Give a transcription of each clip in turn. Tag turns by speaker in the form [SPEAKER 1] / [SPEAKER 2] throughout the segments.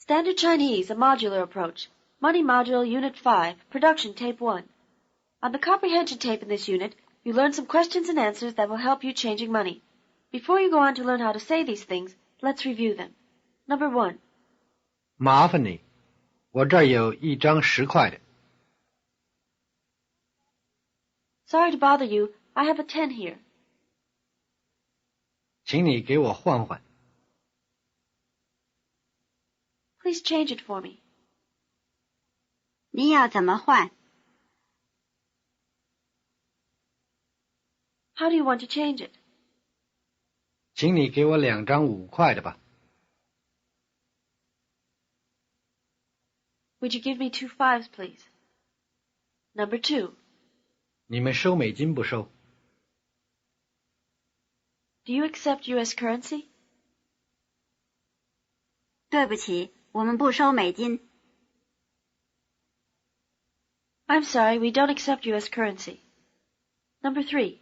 [SPEAKER 1] Standard Chinese, a modular approach. Money Module Unit 5, Production Tape 1. On the comprehension tape in this unit, you learn some questions and answers that will help you changing money. Before you go on to learn how to say these things, let's review them. Number 1.
[SPEAKER 2] 麻烦你，我这儿有一张10块的。
[SPEAKER 1] Sorry to bother you, I have a 10 here.
[SPEAKER 2] 请你给我换换。
[SPEAKER 1] Please change it for me.
[SPEAKER 3] 你要怎么换？
[SPEAKER 1] How do you want to change it?
[SPEAKER 2] 请你给我2张5块的吧。
[SPEAKER 1] Would you give me 2 5s, please? Number 2.
[SPEAKER 2] 你们收美金不收？
[SPEAKER 1] Do you accept U.S. currency?
[SPEAKER 3] 对不起，我们不收美金。
[SPEAKER 1] I'm sorry, we don't accept U.S. currency. Number 3.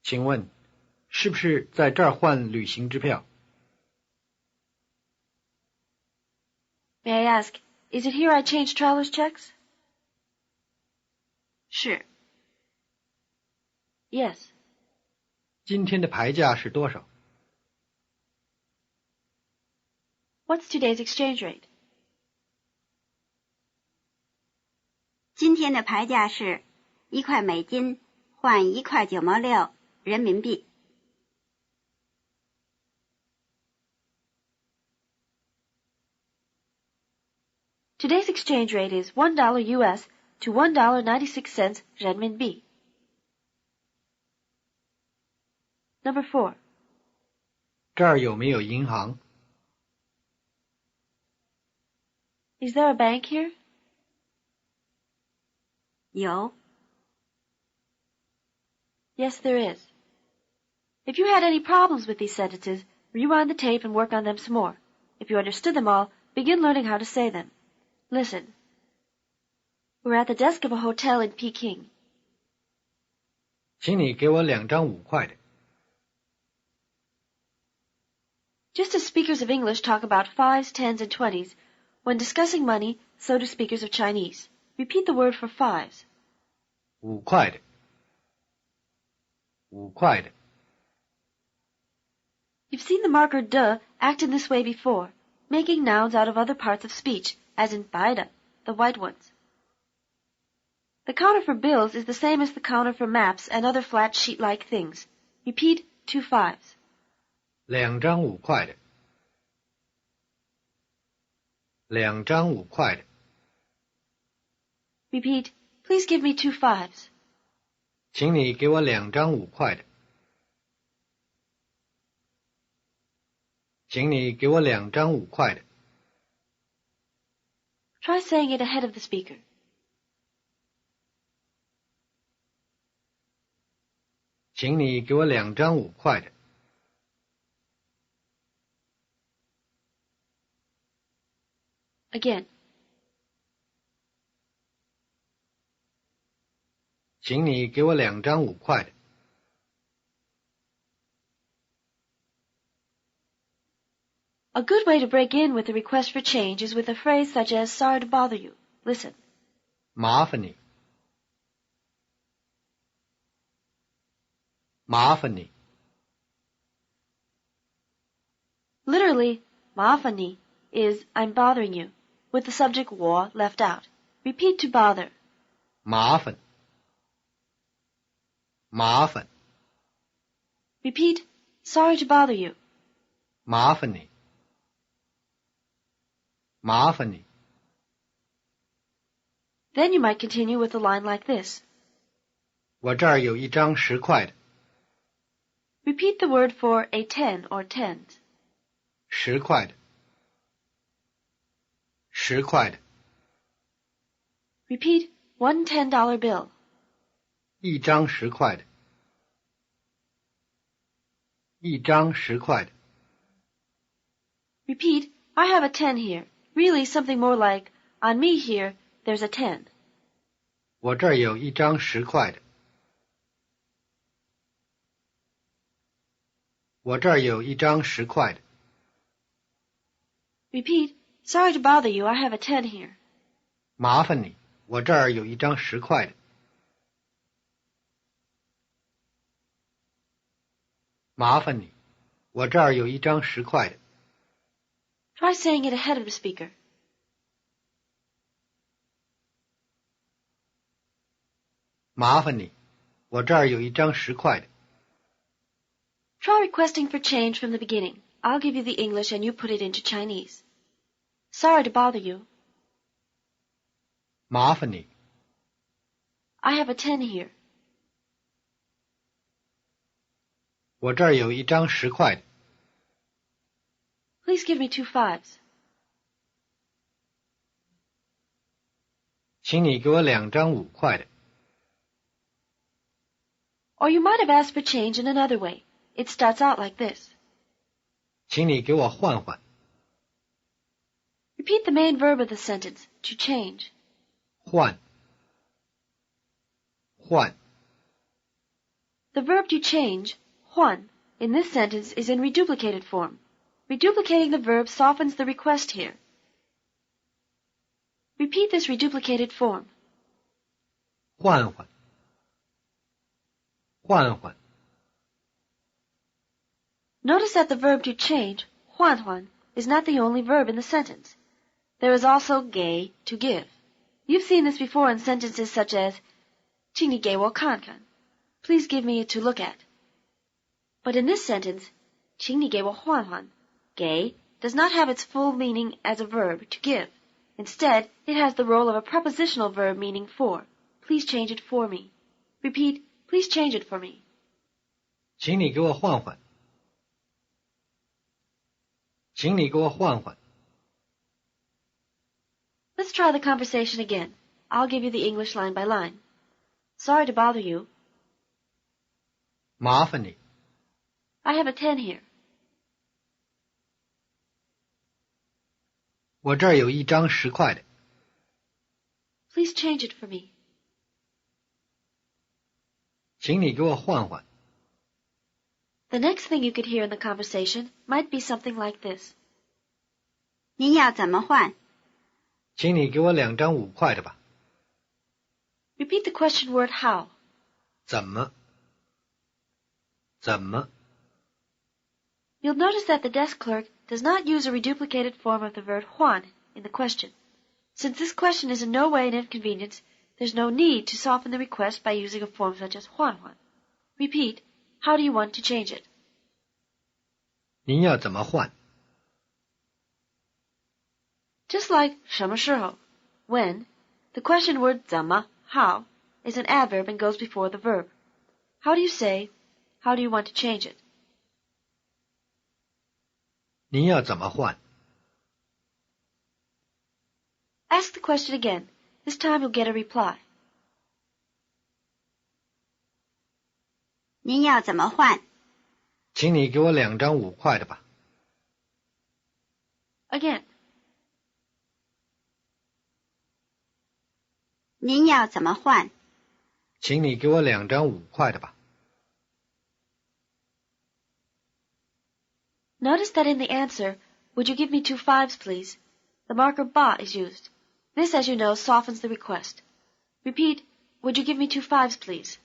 [SPEAKER 2] 请问，是不是在这儿换旅行支票？
[SPEAKER 1] May I ask, is it here I change traveler's checks?
[SPEAKER 3] 是。
[SPEAKER 1] Yes.
[SPEAKER 2] 今天的牌价是多少？
[SPEAKER 1] What's today's exchange rate?
[SPEAKER 3] 今天的牌价是1块美金换1块9毛6人民币。
[SPEAKER 1] Today's exchange rate is $1 U.S. to $1.96 renminbi. Number 4.
[SPEAKER 2] 这儿有没有银行？
[SPEAKER 1] Is there a bank here?
[SPEAKER 3] 有。
[SPEAKER 1] Yes, there is. If you had any problems with these sentences, rewind the tape and work on them some more. If you understood them all, begin learning how to say them. Listen. We're at the desk of a hotel in Peking.
[SPEAKER 2] 请你给我2张5块的。
[SPEAKER 1] Just as speakers of English talk about 5s, 10s, and 20s, when discussing money, so do speakers of Chinese. Repeat the word for 5s.
[SPEAKER 2] 5块的。5块的。
[SPEAKER 1] You've seen the marker de act in this way before, making nouns out of other parts of speech, as in beide, the white ones. The counter for bills is the same as the counter for maps and other flat sheet-like things. Repeat 2 5s.
[SPEAKER 2] 2张5块的。2张5块的。
[SPEAKER 1] Repeat, please give me 2 5s.
[SPEAKER 2] 请你给我2张5块的。请你给我2张5块的。
[SPEAKER 1] Try saying it ahead of the speaker.
[SPEAKER 2] 请你给我2张5块的。
[SPEAKER 1] Again.
[SPEAKER 2] 请你给我2张5块的。
[SPEAKER 1] A good way to break in with a request for change is with a phrase such as, sorry to bother you. Listen.
[SPEAKER 2] 麻烦你。麻烦你。
[SPEAKER 1] Literally, 麻烦你 is, I'm bothering you, with the subject 我 left out. Repeat to bother.
[SPEAKER 2] 麻烦。麻烦。
[SPEAKER 1] Repeat, sorry to bother you.
[SPEAKER 2] 麻烦你。麻烦你。
[SPEAKER 1] Then you might continue with a line like this.
[SPEAKER 2] 我这儿有一张10块的。
[SPEAKER 1] Repeat the word for a 10 or tens.
[SPEAKER 2] 10块的。10块的。
[SPEAKER 1] Repeat, one $10 bill.
[SPEAKER 2] 一张10块的。一张10块的。
[SPEAKER 1] Repeat, I have a 10 here. Really something more like, on me here, there's a 10.
[SPEAKER 2] 我这儿有一张10块的。我这儿有一张10块的。
[SPEAKER 1] Repeat, Sorry to bother you, I have a 10 here.
[SPEAKER 2] 麻烦你，我这儿有一张10块的。麻烦你，我这儿有一张10块的。
[SPEAKER 1] Try saying it ahead of the speaker.
[SPEAKER 2] 麻烦你，我这儿有一张10块的。
[SPEAKER 1] Try requesting for change from the beginning. I'll give you the English and you put it into Chinese. Sorry to bother you.
[SPEAKER 2] 麻烦你，
[SPEAKER 1] I have a 10 here.
[SPEAKER 2] 我这儿有一张10块的。
[SPEAKER 1] Please give me 2 5s.
[SPEAKER 2] 请你给我2张5块的。
[SPEAKER 1] Or you might have asked for change in another way. It starts out like this.
[SPEAKER 2] 请你给我换换。
[SPEAKER 1] Repeat the main verb of the sentence, to change.
[SPEAKER 2] 换，换。
[SPEAKER 1] The verb to change, 换, in this sentence is in reduplicated form. Reduplicating the verb softens the request here. Repeat this reduplicated form.
[SPEAKER 2] 换换，换换。
[SPEAKER 1] Notice that the verb to change, 换换, is not the only verb in the sentence. There is also 给, to give. You've seen this before in sentences such as 请你给我看看. Please give me to look at. But in this sentence, 请你给我换换, 给 does not have its full meaning as a verb to give. Instead, it has the role of a prepositional verb meaning for. Please change it for me. Repeat, please change it for me.
[SPEAKER 2] 请你给我换换。请你给我换换。
[SPEAKER 1] Let's try the conversation again. I'll give you the English line by line. Sorry to bother you.
[SPEAKER 2] 麻烦你，
[SPEAKER 1] I have a 10 here.
[SPEAKER 2] 我这儿有一张10块的。
[SPEAKER 1] Please change it for me.
[SPEAKER 2] 请你给我换换。
[SPEAKER 1] The next thing you could hear in the conversation might be something like this.
[SPEAKER 3] 您要怎么换？
[SPEAKER 2] 请你给我2张5块的吧。
[SPEAKER 1] Repeat the question word how.
[SPEAKER 2] 怎么？怎么？
[SPEAKER 1] You'll notice that the desk clerk does not use a reduplicated form of the verb 换 in the question. Since this question is in no way an inconvenience, there's no need to soften the request by using a form such as 换换. Repeat, how do you want to change it?
[SPEAKER 2] 您要怎么换？
[SPEAKER 1] Just like 什么时候, when, the question word 怎么, how, is an adverb and goes before the verb. How do you say, how do you want to change it?
[SPEAKER 2] 您要怎么换？
[SPEAKER 1] Ask the question again. This time you'll get a reply.
[SPEAKER 3] 您要怎么换？
[SPEAKER 2] 请你给我2张5块的吧。
[SPEAKER 1] Again.
[SPEAKER 3] 您要怎么换？
[SPEAKER 2] 请你给我2张5块的吧。
[SPEAKER 1] Notice that in the answer, would you give me 2 5s, please? The marker ba is used. This, as you know, softens the request. Repeat, would you give me 2 5s, please?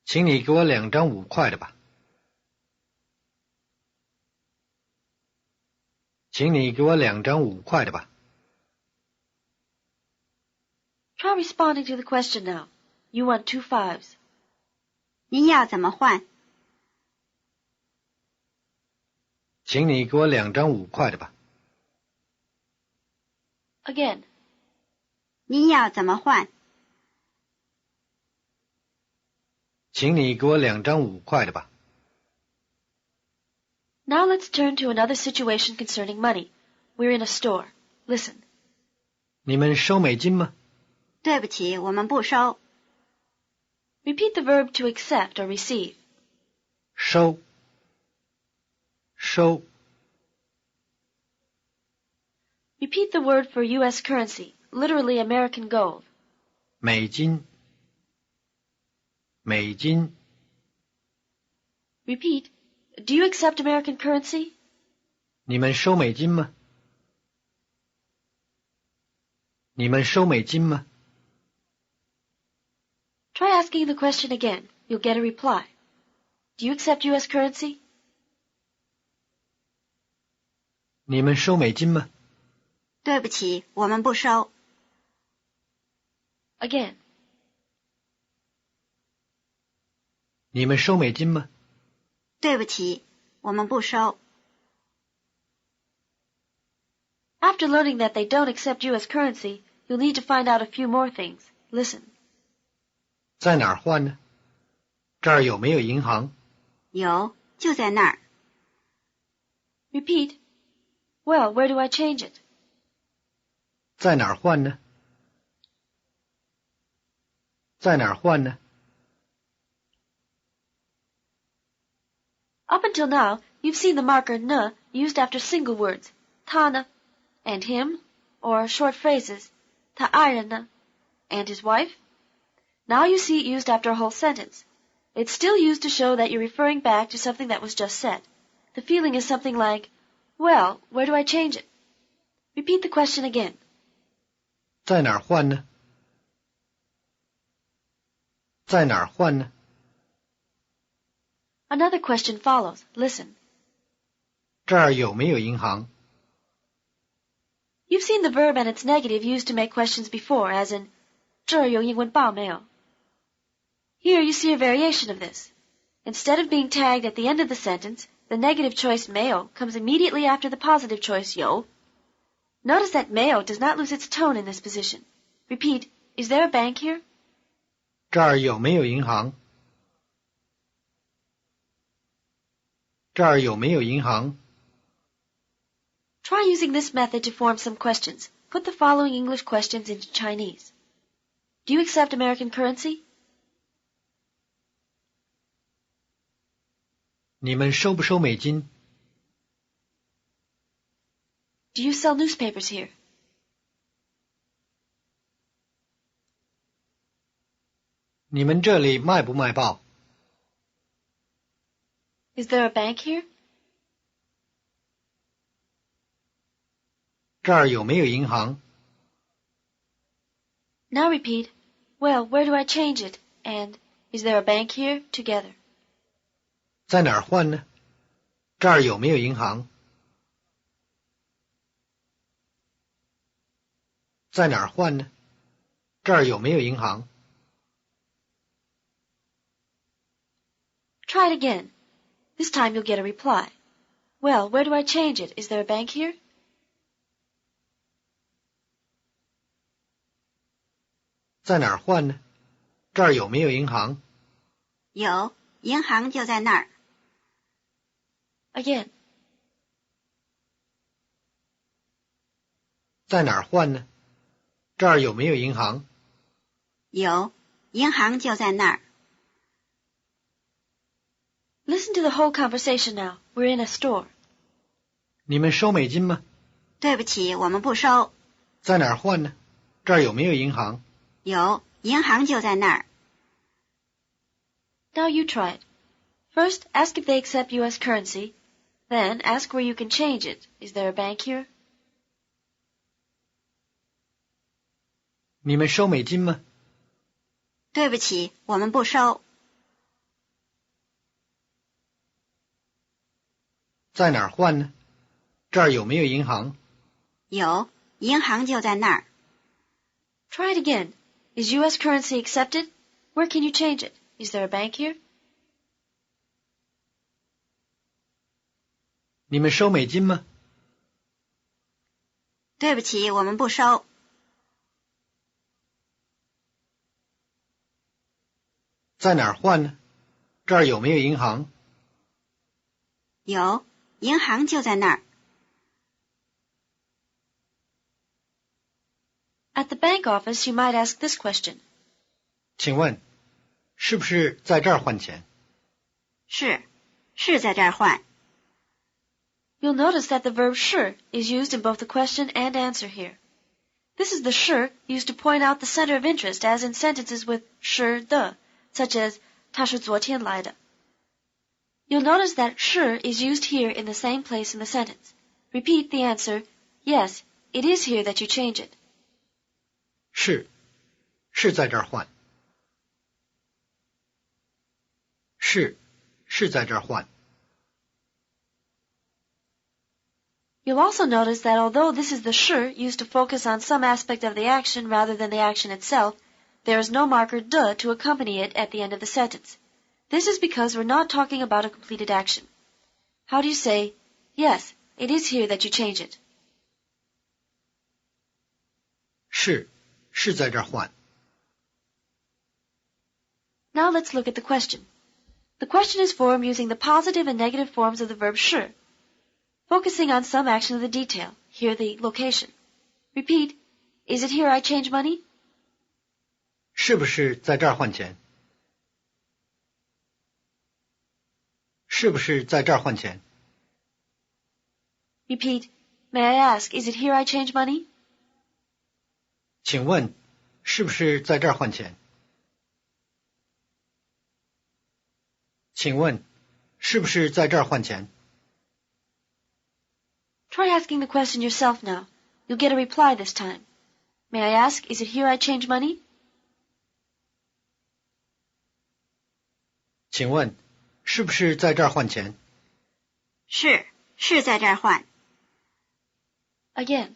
[SPEAKER 2] 请你给我2张5块的吧。 请你给我2张5块的吧。
[SPEAKER 1] Try responding to the question now. You want 2 5s.
[SPEAKER 3] 您要怎么换？
[SPEAKER 2] 请你给我2张5块的吧。
[SPEAKER 1] Again.
[SPEAKER 3] 您要怎么换？
[SPEAKER 2] 请你给我2张5块的吧。
[SPEAKER 1] Now let's turn to another situation concerning money. We're in a store. Listen.
[SPEAKER 2] 你们收美金吗？
[SPEAKER 3] 对不起，我们不收。
[SPEAKER 1] Repeat the verb to accept or receive.
[SPEAKER 2] 收，收。
[SPEAKER 1] Repeat the word for U.S. currency, literally American gold.
[SPEAKER 2] 美金，美金。
[SPEAKER 1] Repeat, do you accept American currency?
[SPEAKER 2] 你们收美金吗？你们收美金吗？
[SPEAKER 1] Try asking the question again. You'll get a reply. Do you accept U.S. currency?
[SPEAKER 2] 你们收美金吗？
[SPEAKER 3] 对不起，我们不收。
[SPEAKER 1] Again.
[SPEAKER 2] 你们收美金吗？
[SPEAKER 3] 对不起，我们不收。
[SPEAKER 1] After learning that they don't accept U.S. currency, you'll need to find out a few more things. Listen.
[SPEAKER 2] 在哪儿换呢？这儿有没有银行？
[SPEAKER 3] 有，就在那儿。
[SPEAKER 1] Repeat. Well, where do I change it?
[SPEAKER 2] 在哪儿换呢？在哪儿换呢？
[SPEAKER 1] Up until now, you've seen the marker n used after single words, 他呢, and him, or short phrases, 他爱人呢, and his wife. Now you see it used after a whole sentence. It's still used to show that you're referring back to something that was just said. The feeling is something like, well, where do I change it? Repeat the question again.
[SPEAKER 2] 在哪儿换呢？在哪儿换呢？
[SPEAKER 1] Another question follows. Listen.
[SPEAKER 2] 这儿有没有银行？
[SPEAKER 1] You've seen the verb and its negative used to make questions before, as in, 这儿有英文报没有? Here you see a variation of this. Instead of being tagged at the end of the sentence, the negative choice 没有 comes immediately after the positive choice 有. Notice that 没有 does not lose its tone in this position. Repeat, is there a bank here?
[SPEAKER 2] 这儿有没有银行？这儿有没有银行？
[SPEAKER 1] Try using this method to form some questions. Put the following English questions into Chinese. Do you accept American currency?
[SPEAKER 2] 你们收不收美金？
[SPEAKER 1] Do you sell newspapers here?
[SPEAKER 2] 你们这里卖不卖报？
[SPEAKER 1] Is there a bank here?
[SPEAKER 2] 这儿有没有银行？
[SPEAKER 1] Now repeat, well, where do I change it? And, is there a bank here? Together.
[SPEAKER 2] 在哪儿换呢？这儿有没有银行？在哪儿换呢？这儿有没有银行？
[SPEAKER 1] Try it again. This time you'll get a reply. Well, where do I change it? Is there a bank here?
[SPEAKER 2] 在哪儿换呢？这儿有没有银行？
[SPEAKER 3] 有，银行就在那儿。
[SPEAKER 1] Again.
[SPEAKER 2] 在哪儿换呢？这儿有没有银行？
[SPEAKER 3] 有，银行就在那儿。
[SPEAKER 1] Listen to the whole conversation now. We're in a store.
[SPEAKER 2] 你们收美金吗？
[SPEAKER 3] 对不起，我们不收。
[SPEAKER 2] 在哪儿换呢？这儿有没有银行？
[SPEAKER 3] 有，银行就在那儿。
[SPEAKER 1] Now you try it. First, ask if they accept U.S. currency. Then, ask where you can change it. Is there a bank here?
[SPEAKER 2] 你们收美金吗？
[SPEAKER 3] 对不起，我们不收。
[SPEAKER 2] 在哪儿换呢？这儿有没有银行？
[SPEAKER 3] 有，银行就在那儿。
[SPEAKER 1] Try it again. Is U.S. currency accepted? Where can you change it? Is there a bank here?
[SPEAKER 2] 你们收美金吗？
[SPEAKER 3] 对不起，我们不收。
[SPEAKER 2] 在哪儿换呢？这儿有没有银行？
[SPEAKER 3] 有，银行就在那儿。
[SPEAKER 1] At the bank office, you might ask this question.
[SPEAKER 2] 请问，是不是在这儿换钱？
[SPEAKER 3] 是在这儿换。
[SPEAKER 1] You'll notice that the verb 是 is used in both the question and answer here. This is the 是 used to point out the center of interest as in sentences with 是的, such as 他是昨天来的. You'll notice that 是 is used here in the same place in the sentence. Repeat the answer, yes, it is here that you change it.
[SPEAKER 2] 是，是在这儿换。是，是在这儿换。
[SPEAKER 1] You'll also notice that although this is the 是 used to focus on some aspect of the action rather than the action itself, there is no marker de to accompany it at the end of the sentence. This is because we're not talking about a completed action. How do you say, yes, it is here that you change it?
[SPEAKER 2] 是，是在这儿换。
[SPEAKER 1] Now let's look at the question. The question is formed using the positive and negative forms of the verb 是, focusing on some action of the detail, here the location. Repeat, is it here I change money?
[SPEAKER 2] 是不是在这儿换钱？是不是在这儿换钱？
[SPEAKER 1] Repeat, may I ask, is it here I change money?
[SPEAKER 2] 请问，是不是在这儿换钱？请问，是不是在这儿换钱？
[SPEAKER 1] Try asking the question yourself now. You'll get a reply this time. May I ask, is it here I change money?
[SPEAKER 2] 请问，是不是在这儿换钱？
[SPEAKER 3] 是，是在这儿换。
[SPEAKER 1] Again.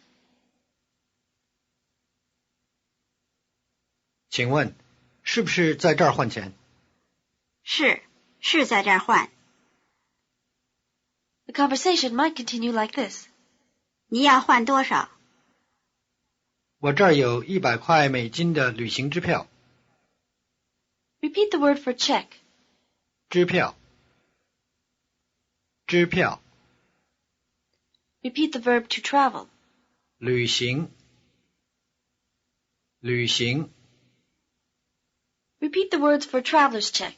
[SPEAKER 2] 请问，是不是在这儿换钱？
[SPEAKER 3] 是，是在这儿换。
[SPEAKER 1] The conversation might continue like this.
[SPEAKER 3] 你要换多少？
[SPEAKER 2] 我这儿有100块美金的旅行支票。
[SPEAKER 1] Repeat the word for check.
[SPEAKER 2] 支票，支票，
[SPEAKER 1] Repeat the verb to travel.
[SPEAKER 2] 旅行，旅行，
[SPEAKER 1] Repeat the words for traveler's check,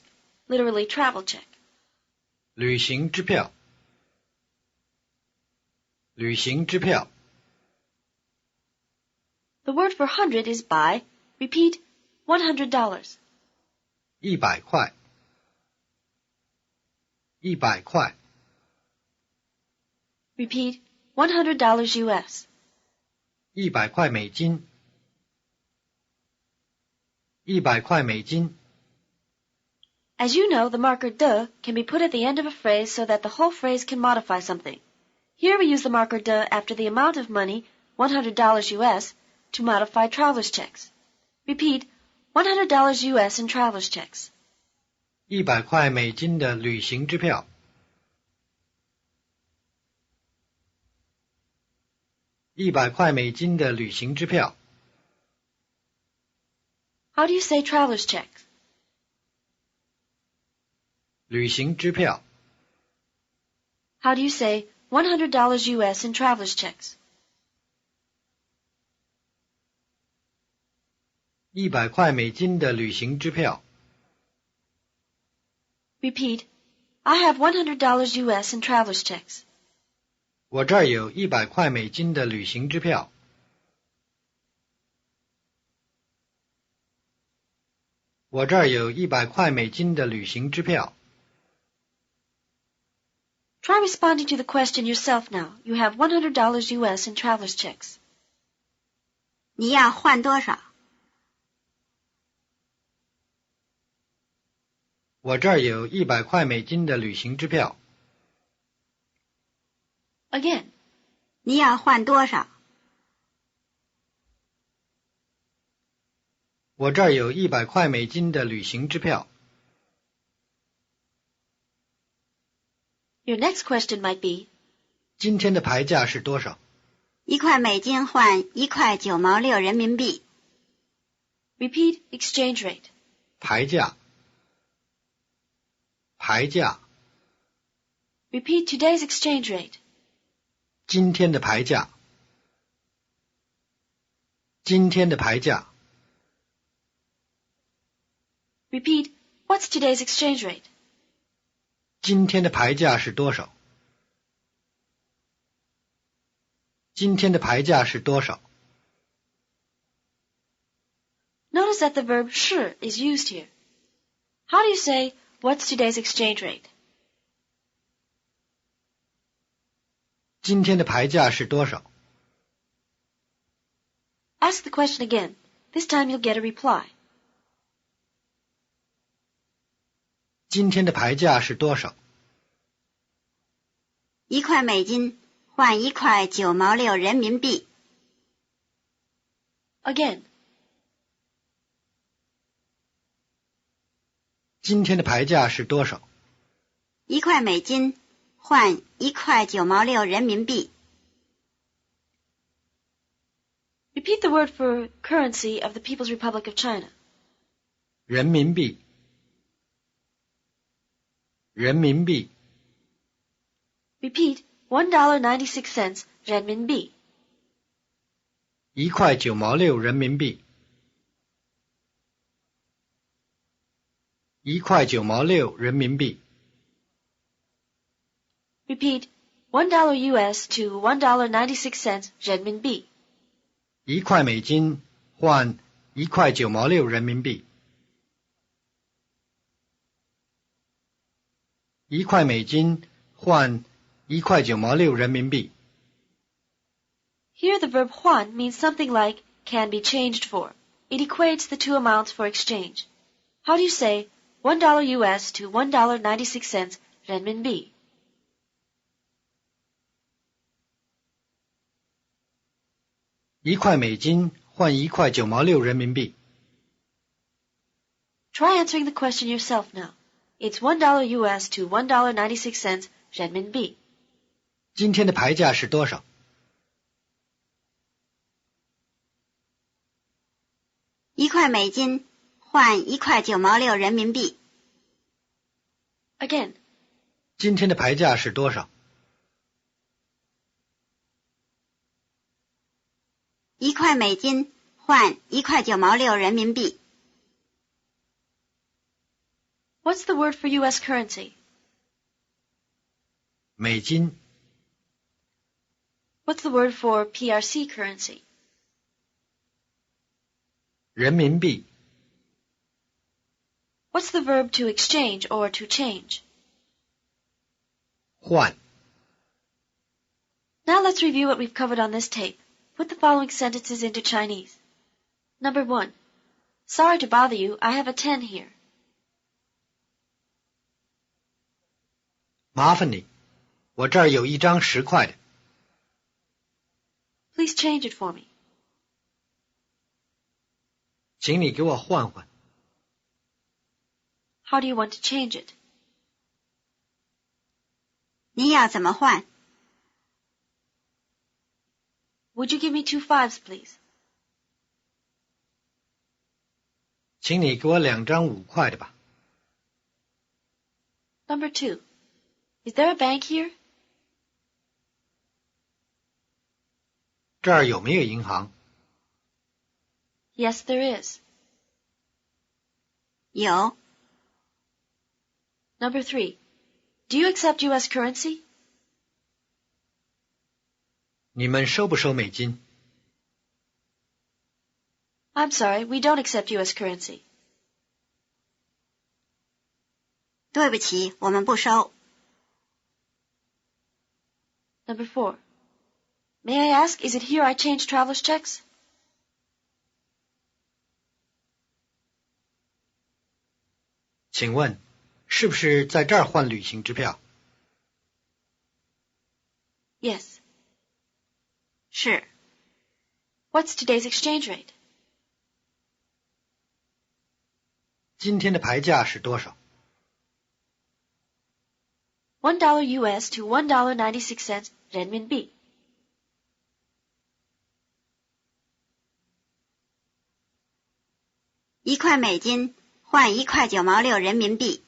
[SPEAKER 1] literally travel check.
[SPEAKER 2] 旅行支票，旅行支票。
[SPEAKER 1] The word for hundred is by. Repeat, $100.
[SPEAKER 2] 100块，100块，
[SPEAKER 1] Repeat, $100 US.
[SPEAKER 2] 100块美金，100块美金。
[SPEAKER 1] As you know, the marker de can be put at the end of a phrase so that the whole phrase can modify something. Here we use the marker de after the amount of money, $100 US, to modify traveler's checks. Repeat, $100 US in traveler's checks.
[SPEAKER 2] 100块美金的旅行支票。100块美金的旅行支票。
[SPEAKER 1] How do you say traveler's checks?
[SPEAKER 2] 旅行支票。
[SPEAKER 1] How do you say $100 US in traveler's checks?
[SPEAKER 2] 100块美金的旅行支票。
[SPEAKER 1] Repeat, I have $100 US in traveler's checks.
[SPEAKER 2] 我这儿有100块美金的旅行支票。我这儿有100块美金的旅行支票。
[SPEAKER 1] Try responding to the question yourself now. You have $100 US in traveler's checks.
[SPEAKER 3] 你要换多少？
[SPEAKER 2] 我这儿有100块美金的旅行支票。
[SPEAKER 1] Again.
[SPEAKER 3] 你要换多少？
[SPEAKER 2] 我这儿有100块美金的旅行支票。
[SPEAKER 1] Your next question might be,
[SPEAKER 2] 今天的牌价是多少？
[SPEAKER 3] 1块美金换1块9毛6人民币。
[SPEAKER 1] repeat exchange rate.
[SPEAKER 2] 牌价，牌价，
[SPEAKER 1] Repeat today's exchange rate.
[SPEAKER 2] 今天的牌价，今天的牌价。
[SPEAKER 1] Repeat, what's today's exchange rate?
[SPEAKER 2] 今天的牌价是多少？今天的牌价是多少？
[SPEAKER 1] Notice that the verb 是 is used here. How do you say, what's today's exchange rate?
[SPEAKER 2] 今天的牌价是多少？
[SPEAKER 1] Ask the question again. This time you'll get a reply.
[SPEAKER 2] 今天的牌价是多少？
[SPEAKER 3] 1块美金换1块9毛6人民币。
[SPEAKER 1] Again.
[SPEAKER 2] 今天的牌价是多少？
[SPEAKER 3] 1块美金换1块9毛6人民币。
[SPEAKER 1] Repeat the word for currency of the People's Republic of China.
[SPEAKER 2] 人民币。人民币。
[SPEAKER 1] Repeat $1.96 人民币。
[SPEAKER 2] 1块9毛6人民币。1块9毛6人民币。
[SPEAKER 1] Repeat $1 US to $1.96 人民币。
[SPEAKER 2] 1块美金换1块9毛6人民币。1块美金换1块9毛6人民币。
[SPEAKER 1] Here the verb "换" means something like "can be changed for." It equates the two amounts for exchange. How do you say $1 US to $1.96 人民币?
[SPEAKER 2] 1块美金换1块9毛6人民币。
[SPEAKER 1] Try answering the question yourself now. It's $1 US to $1.96 人民币。
[SPEAKER 2] 今天的牌价是多少？
[SPEAKER 3] 1块美金换1块9毛6人民币。
[SPEAKER 1] Again.
[SPEAKER 2] 今天的牌价是多少？
[SPEAKER 3] 1块美金换1块9毛6人民币。
[SPEAKER 1] What's the word for US currency?
[SPEAKER 2] 美金。
[SPEAKER 1] What's the word for PRC currency?
[SPEAKER 2] 人民币。
[SPEAKER 1] What's the verb to exchange or to change?
[SPEAKER 2] 换。
[SPEAKER 1] Now let's review what we've covered on this tape. Put the following sentences into Chinese. Number 1. Sorry to bother you, I have a 10 here.
[SPEAKER 2] 麻烦你，我这儿有一张10块的。
[SPEAKER 1] Please change it for me.
[SPEAKER 2] 请你给我换换。
[SPEAKER 1] How do you want to change it?
[SPEAKER 3] 您要怎么换？
[SPEAKER 1] Would you give me 2 5s, please?
[SPEAKER 2] 请你给我2张5块的吧。
[SPEAKER 1] Number 2. Is there a bank here?
[SPEAKER 2] 这儿有没有银行？
[SPEAKER 1] Yes, there is.
[SPEAKER 3] 有。
[SPEAKER 1] Number 3. Do you accept US currency?
[SPEAKER 2] 你们收不收美金？
[SPEAKER 1] I'm sorry, we don't accept US currency.
[SPEAKER 3] 对不起，我们不收。
[SPEAKER 1] Number 4. May I ask, is it here I change traveler's checks?
[SPEAKER 2] 请问，是不是在这儿换旅行支票？
[SPEAKER 1] Yes.
[SPEAKER 3] 是。
[SPEAKER 1] What's today's exchange rate?
[SPEAKER 2] 今天的牌价是多少？
[SPEAKER 1] $1 US to $1.96 人民币。
[SPEAKER 3] 1块美金换1块9毛6人民币。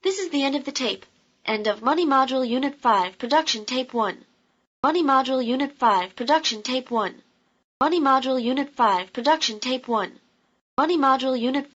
[SPEAKER 1] This is the end of the tape. End of Money Module Unit 5 Production Tape 1. Money Module Unit 5 Production Tape 1. Money Module Unit 5 Production Tape 1. Money Module Unit